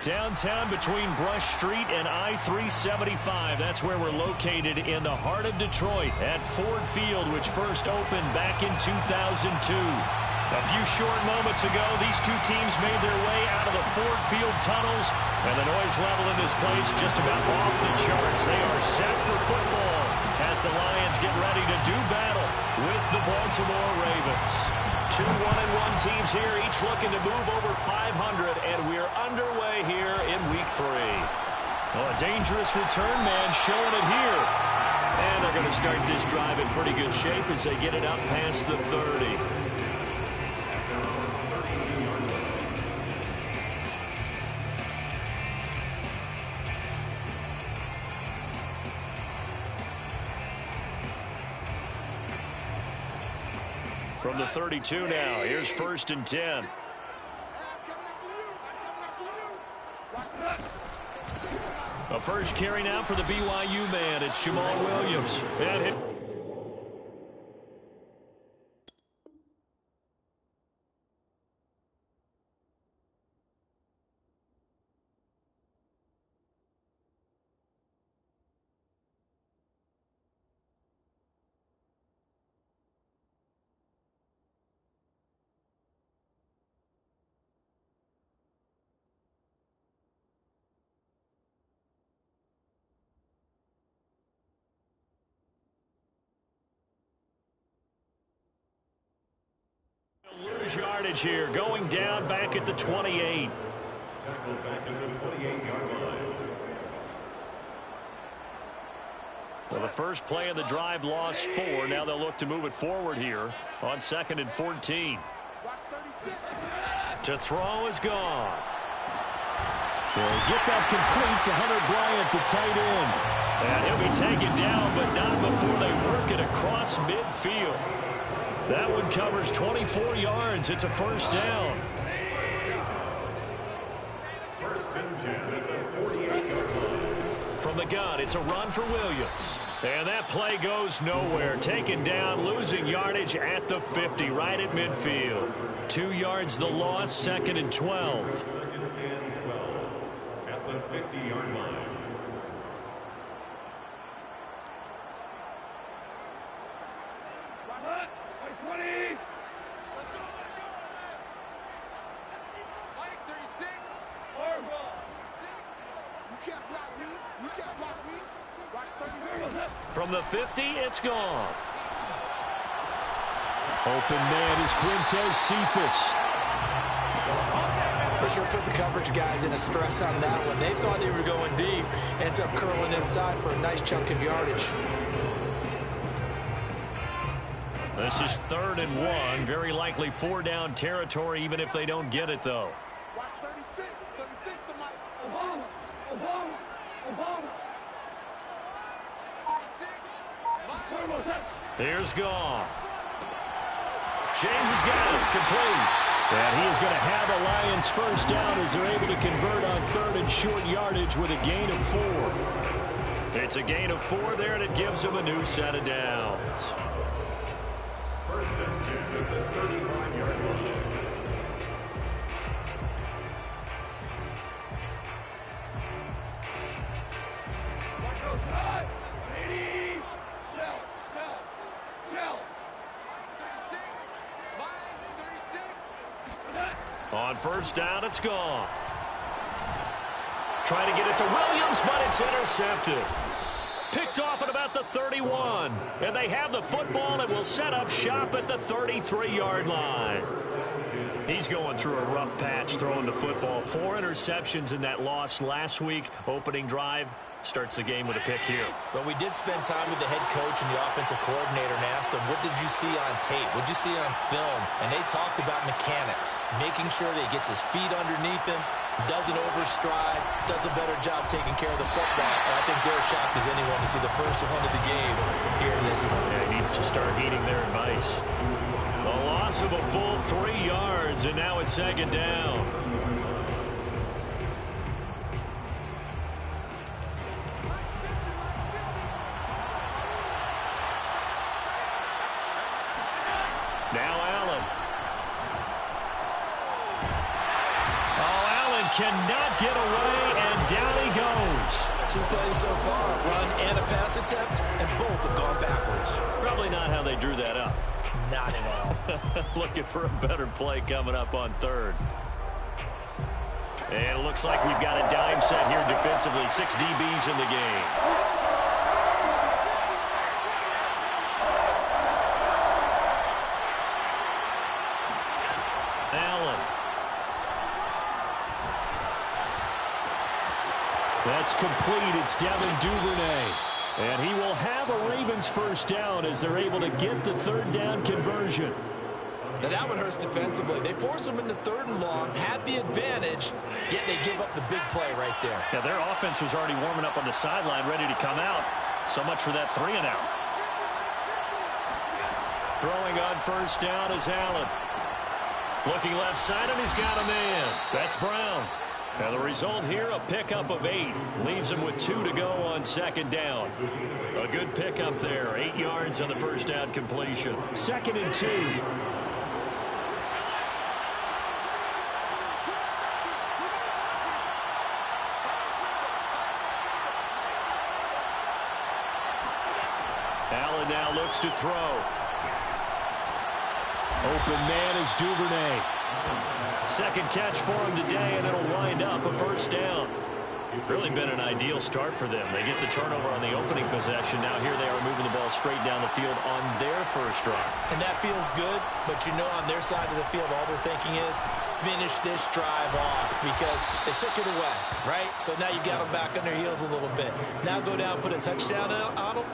Downtown between Brush Street and I-375. That's where we're located in the heart of Detroit at Ford Field, which first opened back in 2002. A few short moments ago, these two teams made their way out of the Ford Field tunnels, and the noise level in this place just about off the charts. They are set for football as the Lions get ready to do battle with the Baltimore Ravens. Two 1-1 teams here, each looking to move over 500, and we're underway here in Week 3. Well, a dangerous return man showing it here. And they're going to start this drive in pretty good shape as they get it up past the 30. From the 32 now, here's 1st and 10. A first carry now for the BYU man. It's Jamal Williams. That hit. Lose yardage here, going down back at the 28. Tackled back at the 28-yard line. Well, the first play of the drive lost 4. Now they'll look to move it forward here on 2nd and 14. To throw is Goff. They'll get that complete to Hunter Bryant, the tight end. And he'll be taken down, but not before they work it across midfield. That one covers 24 yards. It's a first down. First and 10 at the 48-yard line. From the gun, it's a run for Williams. And that play goes nowhere. Taken down, losing yardage at the 50, right at midfield. 2 yards the loss, 2nd and 12. 2nd and 12 at the 50-yard line. From the 50, it's Goff. Open man is Quintez Cephas. For sure put the coverage guys in a stress on that one. They thought they were going deep. Ends up curling inside for a nice chunk of yardage. This is 3rd and 1. Very likely 4-down territory, even if they don't get it, though. Watch 36. 36 to Mike. Obama. Obama. Obama. Here's Goff. James has got it. Complete. And he is going to have a Lions first down as they're able to convert on 3rd and short yardage with a gain of 4. It's a gain of 4 there, and it gives them a new set of downs. First and 10 at the 35-yard line. On first down, it's Goff. Trying to get it to Williams, but it's intercepted. Picked off at about the 31. And they have the football and will set up shop at the 33-yard line. He's going through a rough patch throwing the football. 4 interceptions in that loss last week. Opening drive. Starts the game with a pick here. But we did spend time with the head coach and the offensive coordinator and asked him, what did you see on tape? What did you see on film? And they talked about mechanics, making sure that he gets his feet underneath him, doesn't overstride, does a better job taking care of the football. And I think they're shocked as anyone to see the first one of the game here in this one. Yeah, he needs to start heeding their advice. A loss of a full 3 yards, and now it's 2nd down. Now Allen. Oh, Allen cannot get away, and down he goes. 2 plays so far, a run and a pass attempt, and both have gone backwards. Probably not how they drew that up. Not at all. Looking for a better play coming up on third. And it looks like we've got a dime set here defensively. 6 DBs in the game. Allen. That's complete. It's Devin Duvernay. And he will have a Ravens first down as they're able to get the third down conversion. Now that one hurts defensively. They force them into 3rd and long, had the advantage, yet they give up the big play right there. Yeah, their offense was already warming up on the sideline, ready to come out. So much for that 3 and out. Throwing on first down is Allen. Looking left side, and he's got a man. That's Brown. Now the result here, a pickup of 8. Leaves him with 2 to go on 2nd down. A good pickup there. 8 yards on the first down completion. 2nd and 2. Allen now looks to throw. Open man is Duvernay. 2nd catch for him today, and it'll wind up a first down. It's really been an ideal start for them. They get the turnover on the opening possession. Now here they are moving the ball straight down the field on their first drive. And that feels good, but you know on their side of the field all they're thinking is finish this drive off because they took it away, right? So now you got them back on their heels a little bit. Now go down, put a touchdown on them.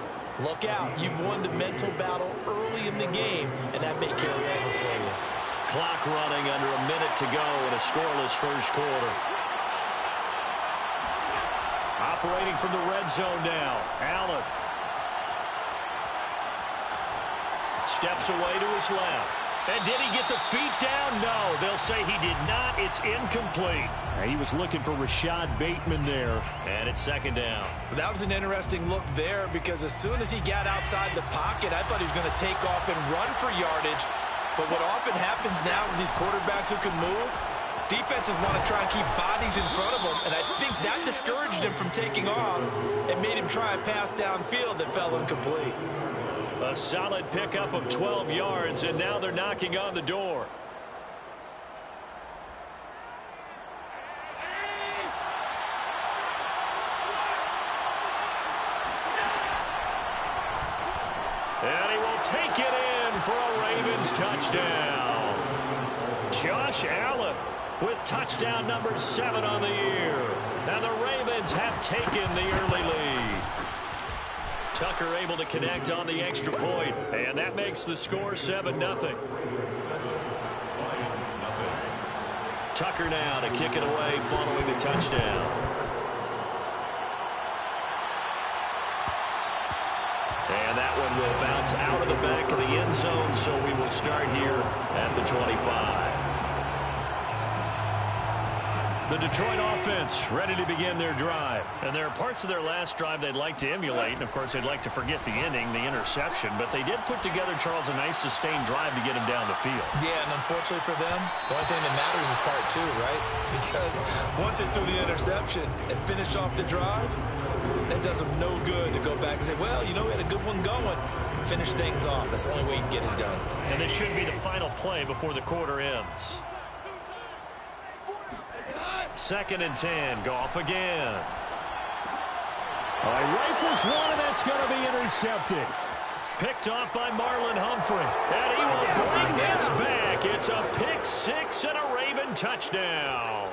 Look out. You've won the mental battle early in the game, and that may carry over for you. Clock running under a minute to go in a scoreless first quarter. Operating from the red zone now. Allen. Steps away to his left. And did he get the feet down? No. They'll say he did not. It's incomplete. He was looking for Rashad Bateman there. And it's 2nd down. That was an interesting look there because as soon as he got outside the pocket, I thought he was going to take off and run for yardage. But what often happens now with these quarterbacks who can move, defenses want to try and keep bodies in front of them, and I think that discouraged him from taking off and made him try a pass downfield that fell incomplete. A solid pickup of 12 yards, and now they're knocking on the door. And he will take it in for a Ravens touchdown. Josh Allen with touchdown number 7 on the year. Now the Ravens have taken the early lead. Tucker able to connect on the extra point, and that makes the score 7-0. Tucker now to kick it away following the touchdown. And that one will bounce out of the back of the end zone, so we will start here at the 25. The Detroit offense ready to begin their drive. And there are parts of their last drive they'd like to emulate. And, of course, they'd like to forget the inning, the interception. But they did put together, Charles, a nice sustained drive to get him down the field. Yeah, and unfortunately for them, the only thing that matters is part 2, right? Because once they threw the interception and finished off the drive, that does them no good to go back and say, well, you know, we had a good one going. Finish things off. That's the only way you can get it done. And this should be the final play before the quarter ends. 2nd and 10. Goff again. Rifles one, and that's going to be intercepted. Picked off by Marlon Humphrey. And he will bring this back. It's a pick 6 and a Raven touchdown.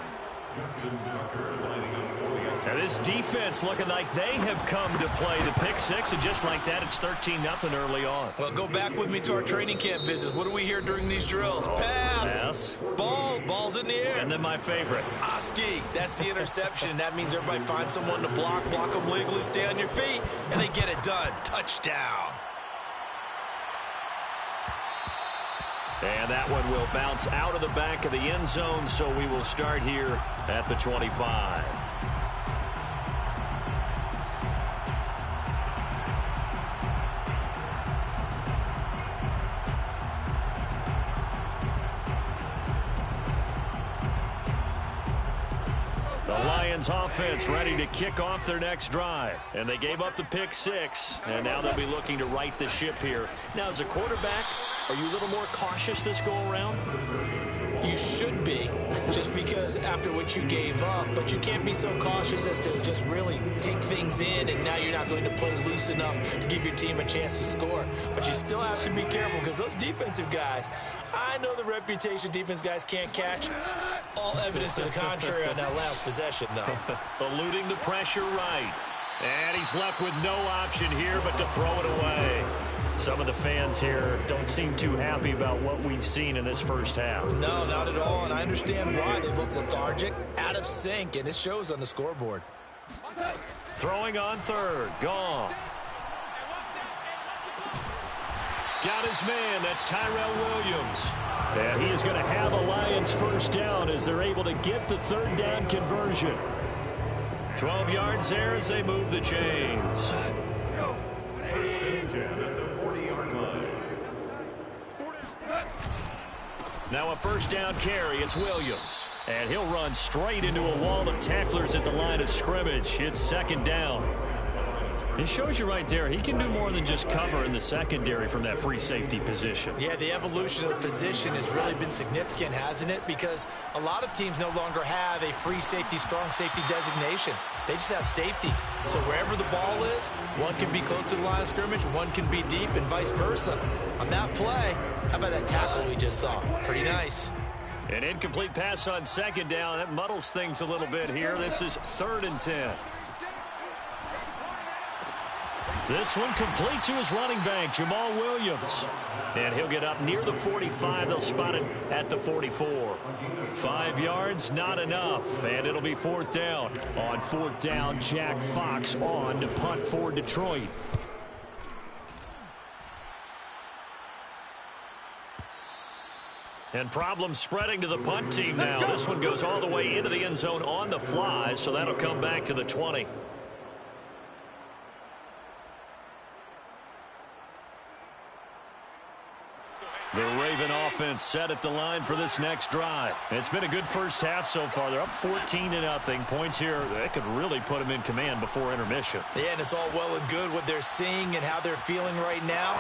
Now this defense looking like they have come to play the pick 6, and just like that, it's 13-0 early on. Well, go back with me to our training camp visits. What do we hear during these drills? Pass. Ball's in the air. And then my favorite. Oski, that's the interception. That means everybody finds someone to block them legally, stay on your feet, and they get it done. Touchdown. And that one will bounce out of the back of the end zone, so we will start here at the 25. Lions offense ready to kick off their next drive. And they gave up the pick 6, and now they'll be looking to right the ship here. Now, as a quarterback, are you a little more cautious this go-around? You should be, just because after what you gave up, but you can't be so cautious as to just really take things in, and now you're not going to play loose enough to give your team a chance to score. But you still have to be careful, because those defensive guys, I know the reputation defense guys can't catch. All evidence to the contrary on that last possession, though. Eluding the pressure right. And he's left with no option here but to throw it away. Some of the fans here don't seem too happy about what we've seen in this first half. No, not at all, and I understand why. They look lethargic, out of sync, and it shows on the scoreboard. Throwing on third. Gone. Got his man. That's Tyrell Williams. And he is going to have a Lions first down as they're able to get the third down conversion. 12 yards there as they move the chains. First and 10 at the 40-yard line. Now a first down carry. It's Williams. And he'll run straight into a wall of tacklers at the line of scrimmage. It's second down. It shows you right there, he can do more than just cover in the secondary from that free safety position. Yeah, the evolution of the position has really been significant, hasn't it? Because a lot of teams no longer have a free safety, strong safety designation. They just have safeties. So wherever the ball is, one can be close to the line of scrimmage, one can be deep, and vice versa. On that play, how about that tackle we just saw? Pretty nice. An incomplete pass on second down. That muddles things a little bit here. This is 3rd and 10. This one complete to his running back, Jamal Williams. And he'll get up near the 45. They'll spot it at the 44. 5 yards, not enough. And it'll be 4th down. On 4th down, Jack Fox on to punt for Detroit. And problems spreading to the punt team now. This one goes all the way into the end zone on the fly, so that'll come back to the 20. The Raven offense set at the line for this next drive. It's been a good first half so far. They're up 14-0. Points here, that could really put them in command before intermission. Yeah, and it's all well and good what they're seeing and how they're feeling right now.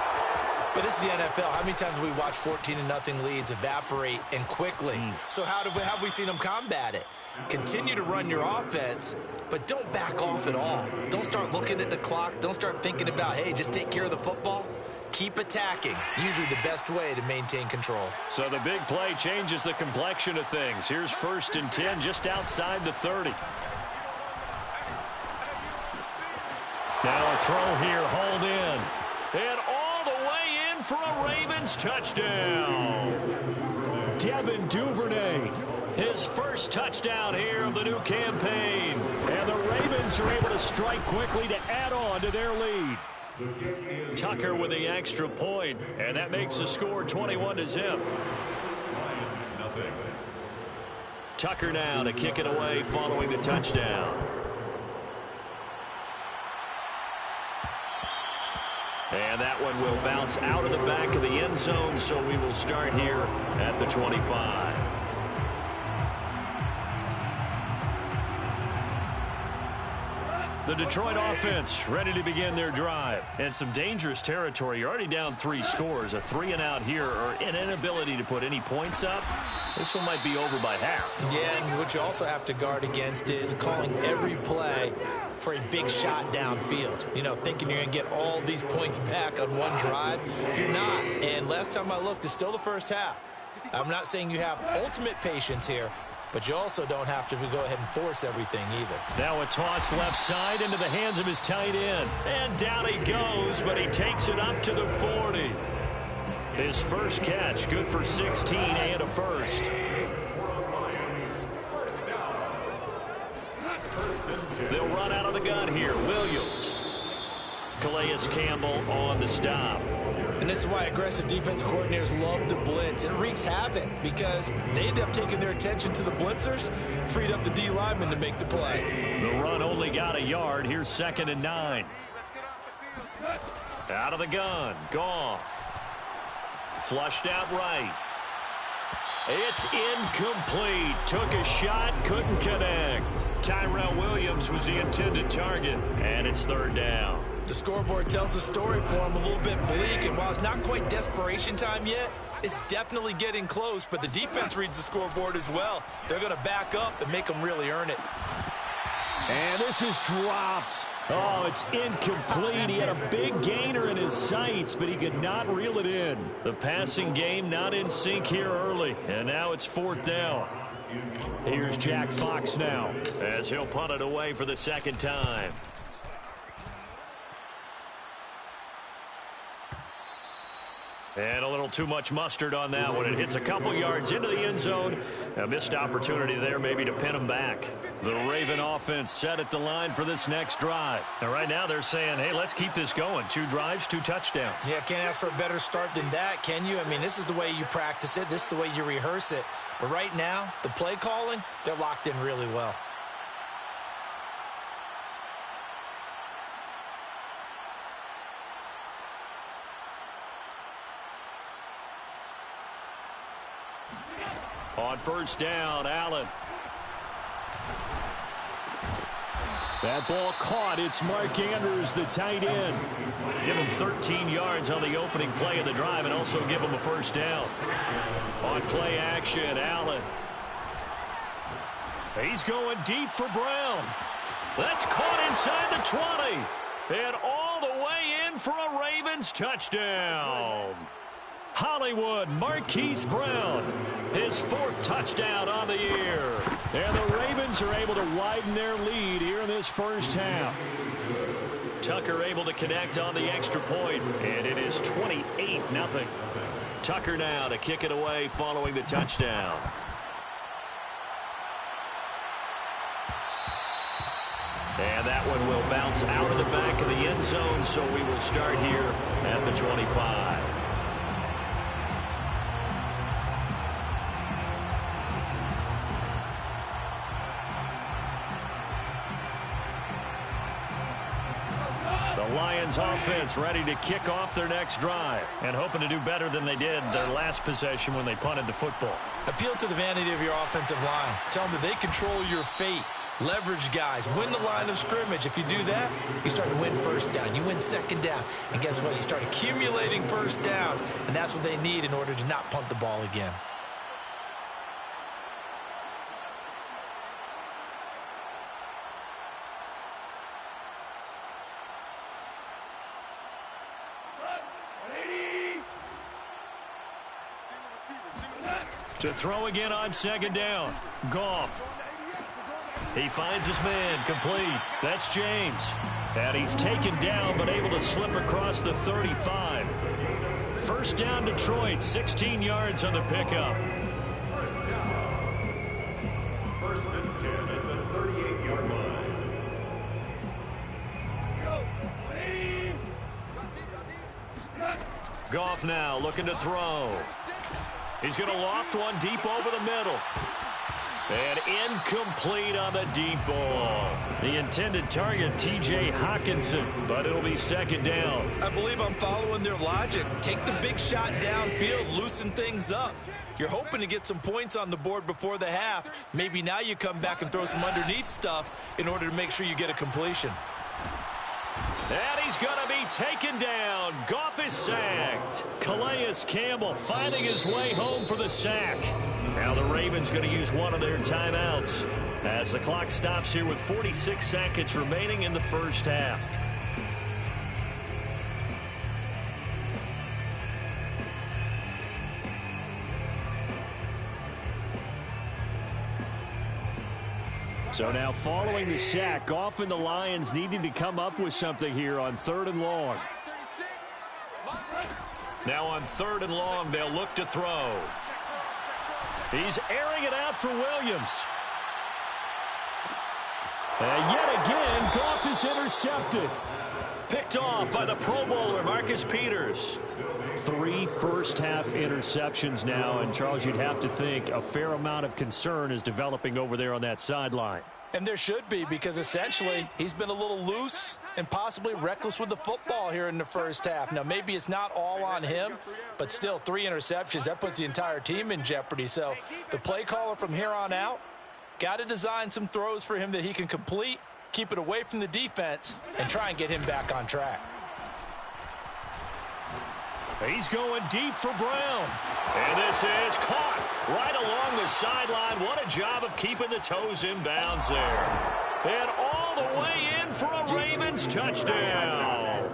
But this is the NFL. How many times have we watched 14-0 leads evaporate and quickly? So how have we seen them combat it? Continue to run your offense, but don't back off at all. Don't start looking at the clock. Don't start thinking about, hey, just take care of the football. Keep attacking. Usually the best way to maintain control. So the big play changes the complexion of things. Here's 1st and 10 just outside the 30. Now a throw here, hauled in. And all the way in for a Ravens touchdown. Devin Duvernay. His first touchdown here of the new campaign. And the Ravens are able to strike quickly to add on to their lead. Tucker with the extra point, and that makes the score 21-0. Tucker now to kick it away following the touchdown. And that one will bounce out of the back of the end zone, so we will start here at the 25. The Detroit offense ready to begin their drive. And some dangerous territory. You're already down 3 scores. A 3-and-out here, or an inability to put any points up. This one might be over by half. Yeah, and what you also have to guard against is calling every play for a big shot downfield. You know, thinking you're going to get all these points back on one drive. You're not. And last time I looked, it's still the first half. I'm not saying you have ultimate patience here, but you also don't have to go ahead and force everything either. Now a toss left side into the hands of his tight end. And down he goes, but he takes it up to the 40. His first catch, good for 16 and a first. They'll run out of the gun here. Williams. Calais Campbell on the stop. And this is why aggressive defense coordinators love to blitz. It wreaks havoc because they end up taking their attention to the blitzers, freed up the D lineman to make the play. The run only got a yard. Here's 2nd and 9. Out of the gun. Goff. Flushed out right. It's incomplete. Took a shot, couldn't connect. Tyrell Williams was the intended target, and it's third down. The scoreboard tells the story for him, a little bit bleak, and while it's not quite desperation time yet, it's definitely getting close, but the defense reads the scoreboard as well. They're going to back up and make them really earn it. And this is dropped. Oh, it's incomplete. He had a big gainer in his sights, but he could not reel it in. The passing game not in sync here early, and now it's fourth down. Here's Jack Fox now, as he'll punt it away for the second time. And a little too much mustard on that one. It hits a couple yards into the end zone. A missed opportunity there maybe to pin them back. The Raven offense set at the line for this next drive. And right now they're saying, hey, let's keep this going. 2 drives, 2 touchdowns. Yeah, can't ask for a better start than that, can you? I mean, this is the way you practice it. This is the way you rehearse it. But right now, the play calling, they're locked in really well. On first down, Allen. That ball caught. It's Mark Andrews, the tight end. Give him 13 yards on the opening play of the drive and also give him a first down. On play action, Allen. He's going deep for Brown. That's caught inside the 20. And all the way in for a Ravens touchdown. Hollywood Marquise Brown, his 4th touchdown on the year. And the Ravens are able to widen their lead here in this first half. Tucker able to connect on the extra point, and it is 28-0. Tucker now to kick it away following the touchdown. And that one will bounce out of the back of the end zone, so we will start here at the 25. Lions offense ready to kick off their next drive and hoping to do better than they did their last possession when they punted the football. Appeal to the vanity of your offensive line. Tell them that they control your fate. Leverage guys. Win the line of scrimmage. If you do that, you start to win first down. You win second down. And guess what? You start accumulating first downs. And that's what they need in order to not punt the ball again. To throw again on second down. Goff. He finds his man, complete. That's James. And he's taken down but able to slip across the 35. First down Detroit, 16 yards on the pickup. First down. First and 10 at the 38-yard line. Goff now looking to throw. He's going to loft one deep over the middle. And incomplete on the deep ball. The intended target, T.J. Hawkinson, but it'll be second down. I believe I'm following their logic. Take the big shot downfield, loosen things up. You're hoping to get some points on the board before the half. Maybe now you come back and throw some underneath stuff in order to make sure you get a completion. And he's going to be taken down. Goff is sacked. Calais Campbell finding his way home for the sack. Now the Ravens going to use one of their timeouts as the clock stops here with 46 seconds remaining in the first half. So now following the sack, Goff and the Lions needing to come up with something here on 3rd and long. Now on 3rd and long, they'll look to throw. He's airing it out for Williams. And yet again, Goff is intercepted. Picked off by the Pro Bowler, Marcus Peters. 3 first-half interceptions now, and Charles, you'd have to think a fair amount of concern is developing over there on that sideline. And there should be, because essentially he's been a little loose and possibly reckless with the football here in the first half. Now, maybe it's not all on him, but still 3 interceptions. That puts the entire team in jeopardy. So the play caller from here on out Got to design some throws for him that he can complete, keep it away from the defense, and try and get him back on track. He's going deep for Brown. And this is caught right along the sideline. What a job of keeping the toes in bounds there. And all the way in for a Ravens touchdown.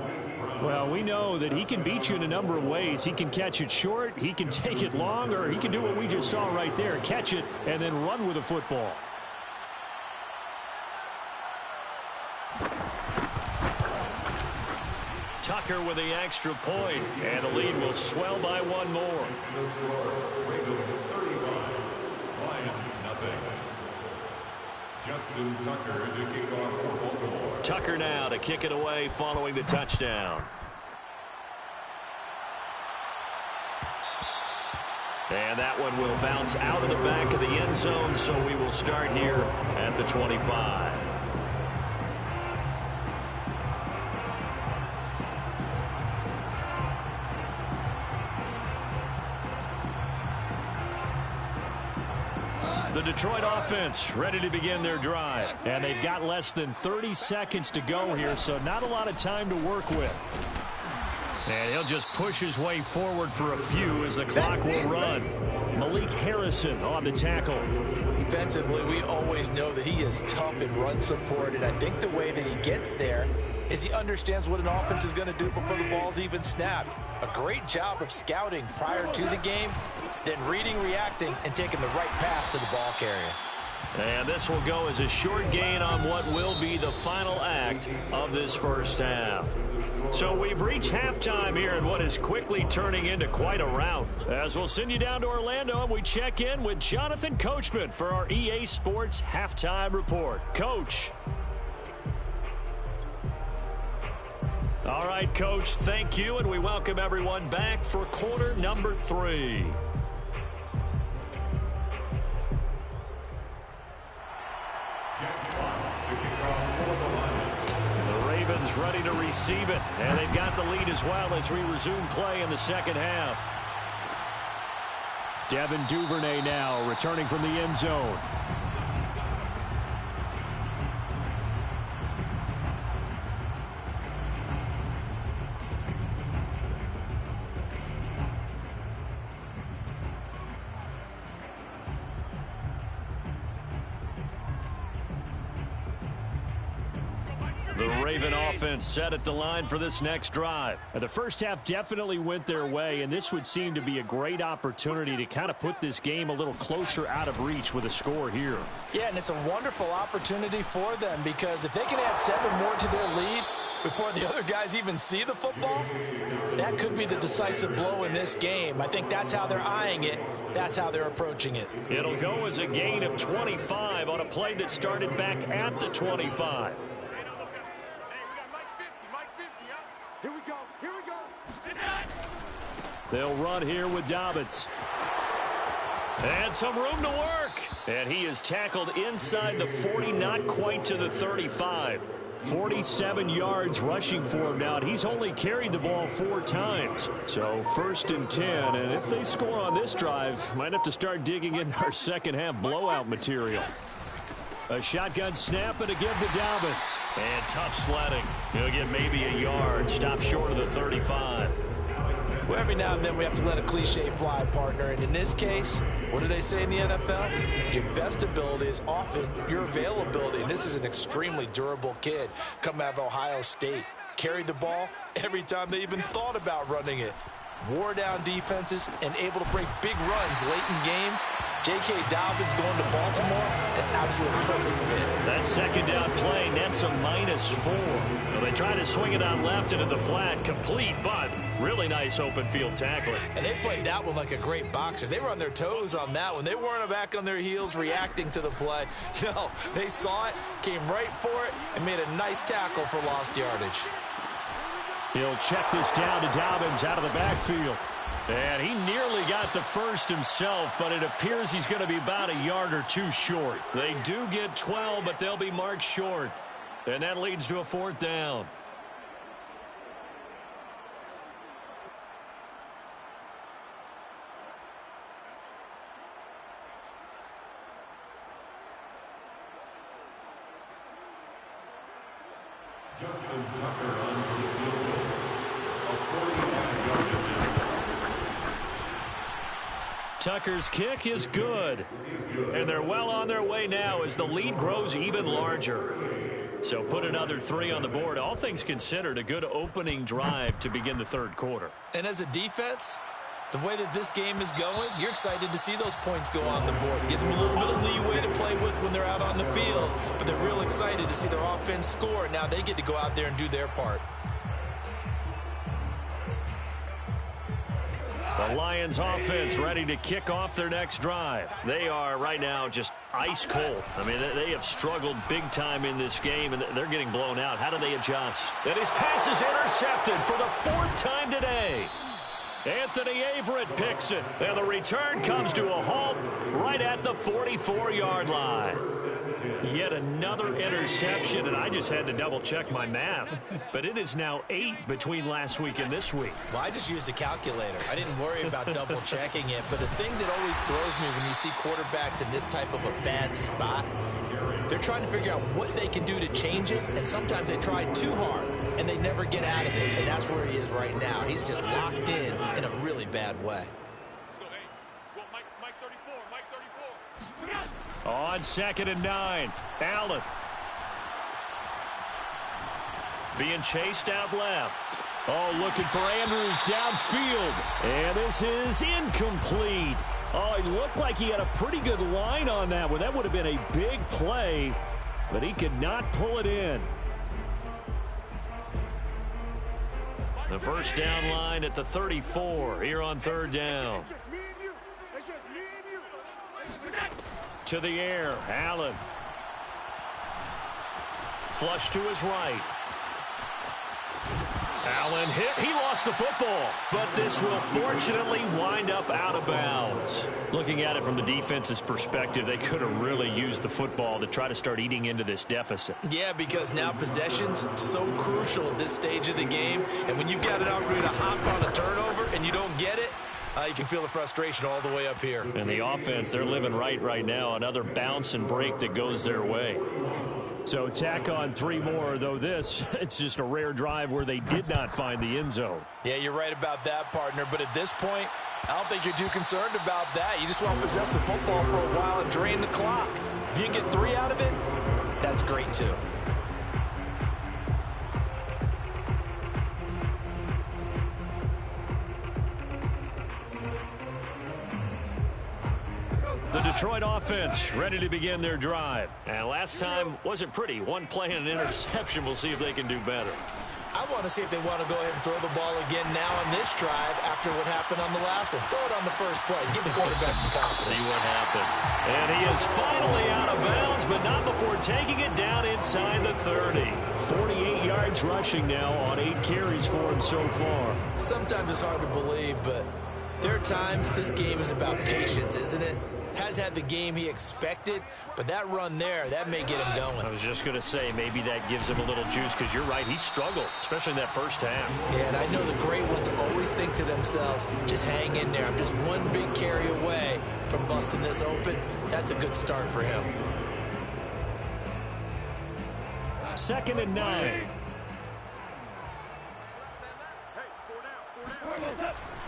Well, we know that he can beat you in a number of ways. He can catch it short, he can take it long, or he can do what we just saw right there, catch it and then run with the football. Tucker with the extra point, and the lead will swell by one more. Ravens 31, Lions nothing. Justin Tucker to kick off for Baltimore. Tucker now to kick it away following the touchdown. And that one will bounce out of the back of the end zone, so we will start here at the 25. The Detroit offense ready to begin their drive. And they've got less than 30 seconds to go here, so not a lot of time to work with. And he'll just push his way forward for a few as the clock will run. Malik Harrison on the tackle. Defensively, we always know that he is tough in run support, and I think the way that he gets there is he understands what an offense is going to do before the ball's even snapped. A great job of scouting prior to the game, then reading, reacting, and taking the right path to the ball carrier. And this will go as a short gain on what will be the final act of this first half. So we've reached halftime here in what is quickly turning into quite a rout. As we'll send you down to Orlando and we check in with Jonathan Coachman for our EA Sports Halftime Report. Coach. All right, Coach, thank you, and we welcome everyone back for quarter number 3. The Ravens ready to receive it, and they've got the lead as well as we resume play in the second half. Devin Duvernay now returning from the end zone. The Raven offense set at the line for this next drive. The first half definitely went their way, and this would seem to be a great opportunity to kind of put this game a little closer out of reach with a score here. Yeah, and it's a wonderful opportunity for them because if they can add 7 more to their lead before the other guys even see the football, that could be the decisive blow in this game. I think that's how they're eyeing it. That's how they're approaching it. It'll go as a gain of 25 on a play that started back at the 25. Here we go. Here we go. They'll run here with Dobbins. And some room to work. And he is tackled inside the 40, not quite to the 35. 47 yards rushing for him now, and he's only carried the ball 4 times. So 1st and 10, and if they score on this drive, might have to start digging in our second half blowout material. A shotgun snap and a give to Dobbins. And tough sledding. He'll get maybe a yard. Stop short of the 35. Well, every now and then we have to let a cliche fly, partner. And in this case, what do they say in the NFL? Your best ability is often your availability. And this is an extremely durable kid coming out of Ohio State. Carried the ball every time they even thought about running it. Wore down defenses and able to break big runs late in games. J.K. Dobbins going to Baltimore, an absolute perfect fit. That second down play nets a -4. Well, they try to swing it on left into the flat, complete, but really nice open field tackling. And they played that one like a great boxer. They were on their toes on that one. They weren't back on their heels reacting to the play. No, they saw it, came right for it, and made a nice tackle for lost yardage. He'll check this down to Dobbins out of the backfield. And he nearly got the first himself, but it appears he's going to be about a yard or 2 short. They do get 12, but they'll be marked short. And that leads to a 4th down. Justin Tucker on for the field goal. A 45-yard attempt. Tucker's kick is good. And they're well on their way now as the lead grows even larger. So put another 3 on the board. All things considered, a good opening drive to begin the third quarter. And as a defense, the way that this game is going, you're excited to see those points go on the board. Gives them a little bit of leeway to play with when they're out on the field, but they're real excited to see their offense score. Now they get to go out there and do their part. The Lions offense ready to kick off their next drive. They are right now just ice cold. I mean, they have struggled big time in this game, and they're getting blown out. How do they adjust? And his pass is intercepted for the 4th time today. Anthony Averett picks it, and the return comes to a halt right at the 44-yard line. Yet another interception, and I just had to double-check my math. But it is now 8 between last week and this week. Well, I just used a calculator. I didn't worry about double-checking it. But the thing that always throws me when you see quarterbacks in this type of a bad spot, they're trying to figure out what they can do to change it, and sometimes they try too hard, and they never get out of it. And that's where he is right now. He's just locked in a really bad way. On 2nd and 9, Allen. Being chased out left. Oh, looking for Andrews downfield. And this is incomplete. Oh, it looked like he had a pretty good line on that one. That would have been a big play, but he could not pull it in. The first down line at the 34 here on 3rd down. It's just me and you. It's just me and you. To the air, Allen. Flush to his right. Allen hit. He lost the football, but this will fortunately wind up out of bounds. Looking at it from the defense's perspective, they could have really used the football to try to start eating into this deficit. Yeah, because now possession's so crucial at this stage of the game, and when you've got an opportunity to hop on a turnover and you don't get it, you can feel the frustration all the way up here. And the offense, they're living right now. Another bounce and break that goes their way. So tack on 3 more, though it's just a rare drive where they did not find the end zone. Yeah, you're right about that, partner. But at this point, I don't think you're too concerned about that. You just want to possess the football for a while and drain the clock. If you can get 3 out of it, that's great too. The Detroit offense ready to begin their drive. And last time wasn't pretty. 1 play and an interception. We'll see if they can do better. I want to see if they want to go ahead and throw the ball again now on this drive after what happened on the last one. Throw it on the first play. Give the quarterback some confidence. See what happens. And he is finally out of bounds, but not before taking it down inside the 30. 48 yards rushing now on 8 carries for him so far. Sometimes it's hard to believe, but there are times this game is about patience, isn't it? Has had the game he expected, but that run there, that may get him going. I was just going to say, maybe that gives him a little juice, because you're right, he struggled, especially in that first half. Yeah, and I know the great ones always think to themselves, just hang in there. I'm just one big carry away from busting this open. That's a good start for him. 2nd and 9.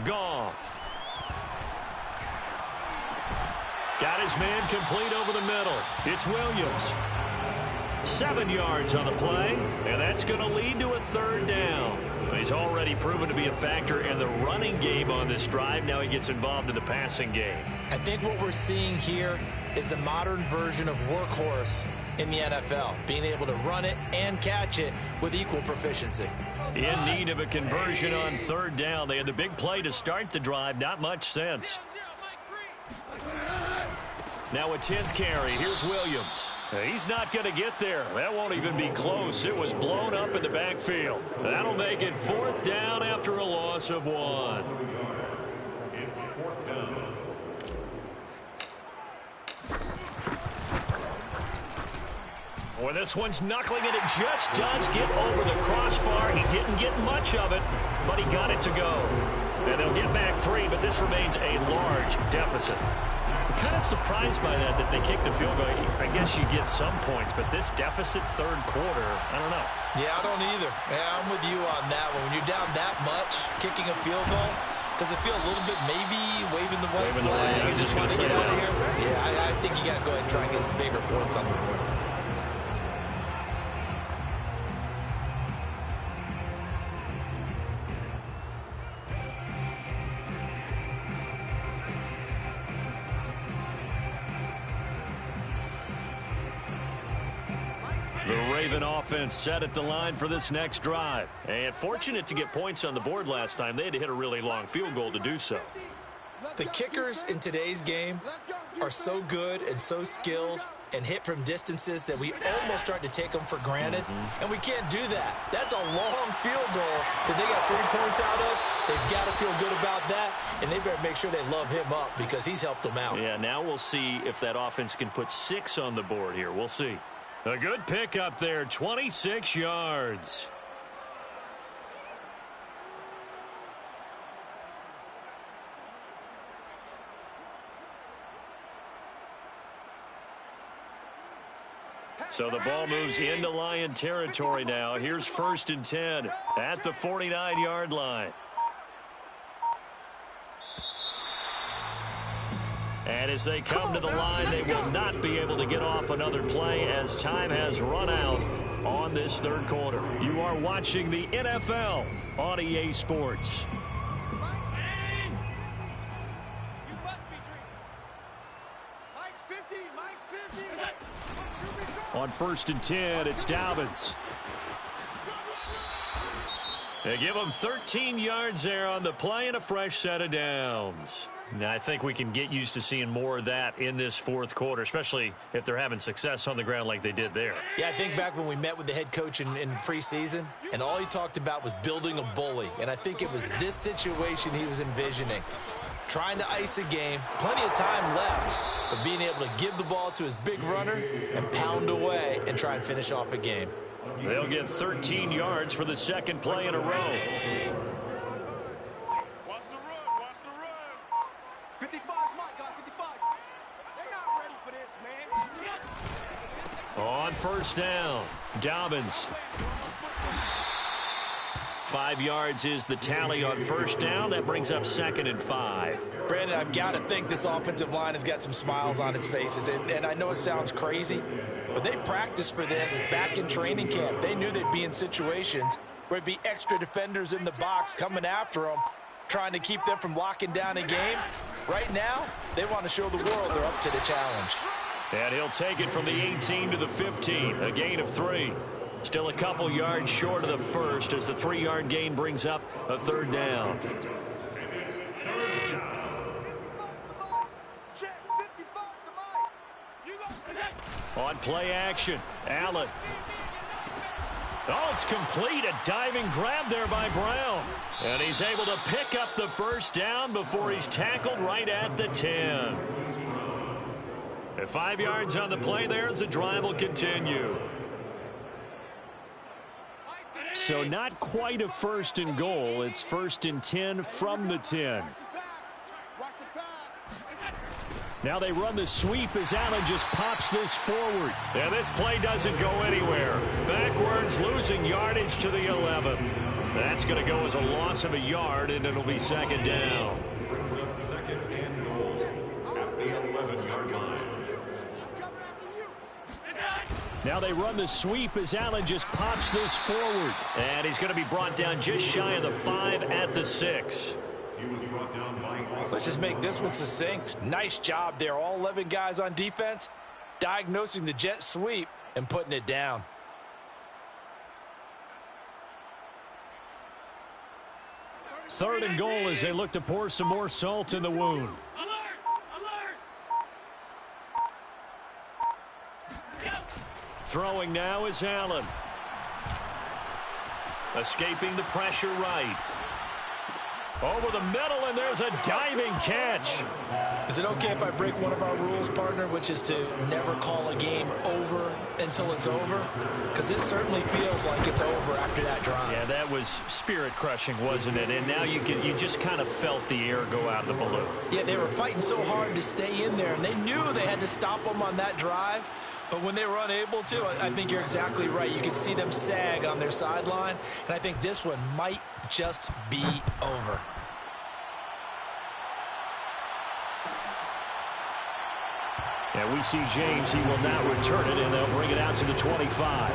Goff. Got his man complete over the middle. It's Williams. 7 yards on the play, and that's going to lead to a 3rd down. He's already proven to be a factor in the running game on this drive. Now he gets involved in the passing game. I think what we're seeing here is the modern version of workhorse in the NFL, being able to run it and catch it with equal proficiency. In need of a conversion on 3rd down. They had the big play to start the drive. Not much sense. Now a 10th carry. Here's Williams. He's not going to get there. That won't even be close. It was blown up in the backfield. That'll make it 4th down after a loss of 1. It's 4th down. Well, this one's knuckling it. It just does get over the crossbar. He didn't get much of it, but he got it to go. And they'll get back 3, but this remains a large deficit. Kind of surprised by that they kicked the field goal. I guess you get some points, but this deficit third quarter, I don't know. Yeah, I don't either. Yeah, I'm with you on that one. When you're down that much, kicking a field goal, does it feel a little bit maybe waving the white flag and just want to get out of here? Yeah, I think you got to go ahead and try and get some bigger points on the board. The Raven offense set at the line for this next drive. And fortunate to get points on the board last time. They had to hit a really long field goal to do so. The kickers in today's game are so good and so skilled and hit from distances that we almost start to take them for granted. And we can't do that. That's a long field goal that they got 3 points out of. They've got to feel good about that, and they better make sure they love him up because he's helped them out. Yeah, now we'll see if that offense can put 6 on the board here. We'll see. A good pickup there, 26 yards. So the ball moves into Lion territory now. Here's 1st and 10 at the 49-yard line. And as they come to the line, they will not be able to get off another play as time has run out on this third quarter. You are watching the NFL on EA Sports. On 1st and 10, it's Dobbins. They give him 13 yards there on the play and a fresh set of downs. Now, I think we can get used to seeing more of that in this fourth quarter, especially if they're having success on the ground like they did there. Yeah, I think back when we met with the head coach in preseason, and all he talked about was building a bully. And I think it was this situation he was envisioning. Trying to ice a game, plenty of time left, but being able to give the ball to his big runner and pound away and try and finish off a game. They'll get 13 yards for the second play in a row. Watch the run, watch the run. 55 Mike, guys, 55. They're not ready for this, man. On 1st down, Dobbins. 5 yards is the tally on 1st down. That brings up 2nd and 5. Brandon, I've got to think this offensive line has got some smiles on its faces. And I know it sounds crazy, but they practiced for this back in training camp. They knew they'd be in situations where it'd be extra defenders in the box coming after them, trying to keep them from locking down a game. Right now, they want to show the world they're up to the challenge. And he'll take it from the 18 to the 15, a gain of 3. Still a couple yards short of the first as the 3-yard gain brings up a 3rd down. On play action, Allen. Oh, it's complete. A diving grab there by Brown. And he's able to pick up the 1st down before he's tackled right at the 10. And 5 yards on the play there as the drive will continue. So not quite a 1st and goal. It's 1st and 10 from the 10. Now they run the sweep as Allen just pops this forward. And this play doesn't go anywhere. Backwards, losing yardage to the 11. That's going to go as a loss of a yard, and it'll be 2nd down. Brings up 2nd and goal at the 11-yard line. Now they run the sweep as Allen just pops this forward. And he's going to be brought down just shy of the 5 at the 6. He was brought down by Let's just make this one succinct. Nice job there. All 11 guys on defense diagnosing the jet sweep and putting it down. Third and goal as they look to pour some more salt in the wound. Throwing now is Allen. Escaping the pressure right. Over the middle, and there's a diving catch. Is it okay if I break one of our rules, partner, which is to never call a game over until it's over? Because it certainly feels like it's over after that drive. Yeah, that was spirit-crushing, wasn't it? And now you just kind of felt the air go out of the balloon. Yeah, they were fighting so hard to stay in there, and they knew they had to stop them on that drive. But when they were unable to, I think you're exactly right. You could see them sag on their sideline, and I think this one might just be over. And we see James. He will not return it, and they'll bring it out to the 25.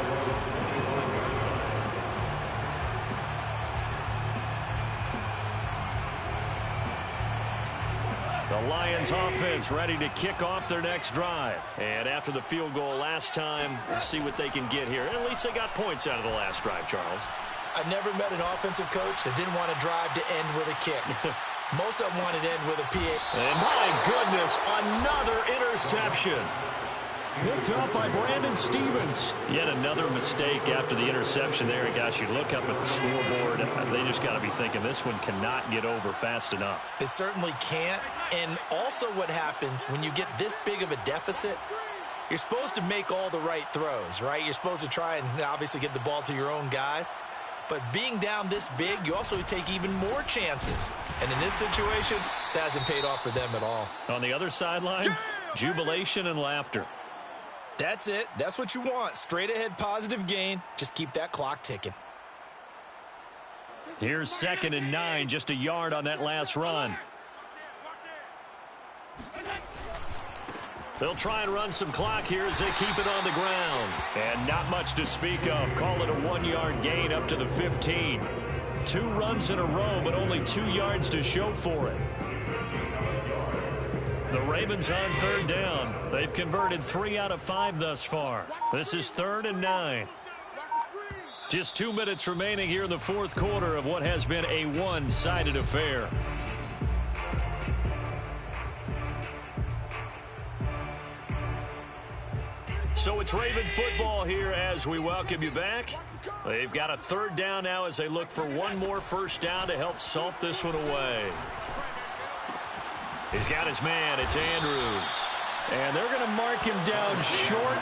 The Lions offense ready to kick off their next drive. And after the field goal last time, we'll see what they can get here. At least they got points out of the last drive, Charles. I've never met an offensive coach that didn't want to drive to end with a kick. Most of them wanted to end with a PA. And my goodness, another interception. Picked up by Brandon Stevens. Yet another mistake after the interception there. And gosh, you look up at the scoreboard, they just got to be thinking this one cannot get over fast enough. It certainly can't. And also what happens when you get this big of a deficit, you're supposed to make all the right throws, right? You're supposed to try and obviously get the ball to your own guys. But being down this big, you also take even more chances. And in this situation, that hasn't paid off for them at all. On the other sideline, jubilation and laughter. That's it. That's what you want. Straight ahead positive gain. Just keep that clock ticking. Here's 2nd and 9, just a yard on that last run. They'll try and run some clock here as they keep it on the ground. And not much to speak of. Call it a 1-yard gain up to the 15. 2 runs in a row, but only 2 yards to show for it. The Ravens on 3rd down. They've converted 3 out of 5 thus far. This is 3rd and 9. Just 2 minutes remaining here in the 4th quarter of what has been a one-sided affair. So it's Raven football here as we welcome you back. They've got a 3rd down now as they look for one more first down to help salt this one away. He's got his man. It's Andrews. And they're going to mark him down short,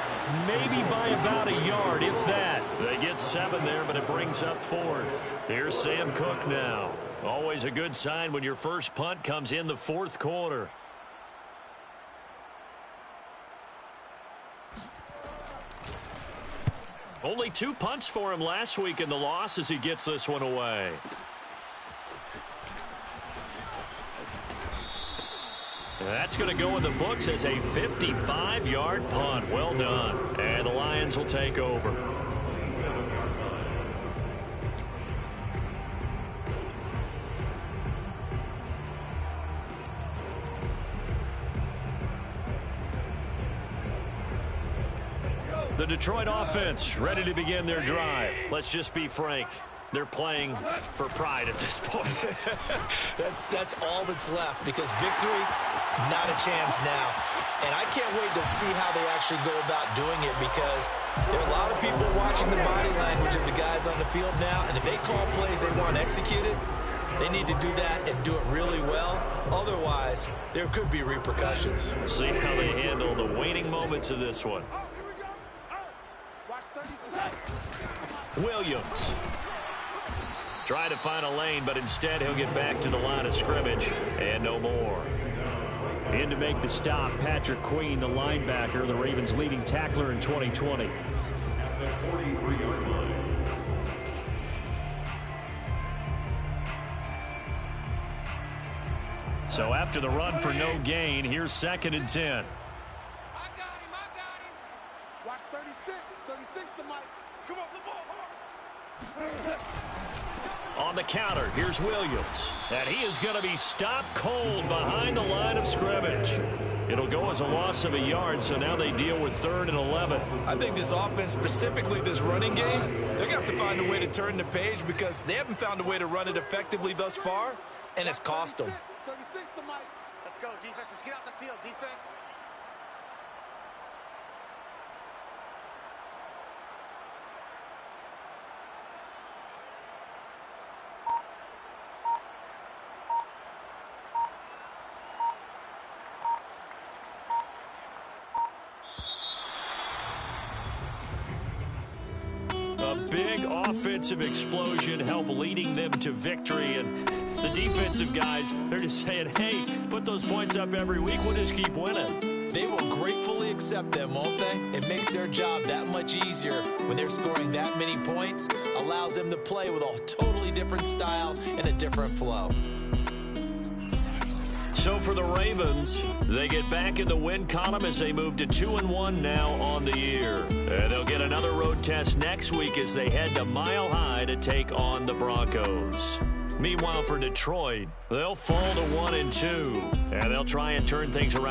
maybe by about a yard, if that. They get 7 there, but it brings up 4th. Here's Sam Cook now. Always a good sign when your first punt comes in the 4th quarter. Only 2 punts for him last week in the loss as he gets this one away. That's going to go in the books as a 55-yard punt. Well done. And the Lions will take over. The Detroit offense ready to begin their drive. Let's just be frank. They're playing for pride at this point. That's all that's left because victory, not a chance now. And I can't wait to see how they actually go about doing it because there are a lot of people watching the body language of the guys on the field now. And if they call plays they want executed, they need to do that and do it really well. Otherwise, there could be repercussions. We'll see how they handle the waning moments of this one. Williams. Try to find a lane, but instead he'll get back to the line of scrimmage. And no more. In to make the stop, Patrick Queen, the linebacker, the Ravens' leading tackler in 2020. So after the run for no gain, here's 2nd and 10. I got him. Watch 36. 36 to Mike. Come on, the ball. On the counter, here's Williams. And he is going to be stopped cold behind the line of scrimmage. It'll go as a loss of a yard, so now they deal with 3rd and 11. I think this offense, specifically this running game, they're going to have to find a way to turn the page because they haven't found a way to run it effectively thus far, and it's cost them. 36 to Mike. Let's go, defense. Let's get out the field, defense. offensive explosion help leading them to victory. And the defensive guys, they're just saying, hey, put those points up every week. We'll just keep winning. They will gratefully accept them, won't they? It makes their job that much easier when they're scoring that many points. Allows them to play with a totally different style and a different flow. So for the Ravens, they get back in the win column as they move to 2-1 now on the year. And they'll get another road test next week as they head to Mile High to take on the Broncos. Meanwhile, for Detroit, they'll fall to 1-2, and they'll try and turn things around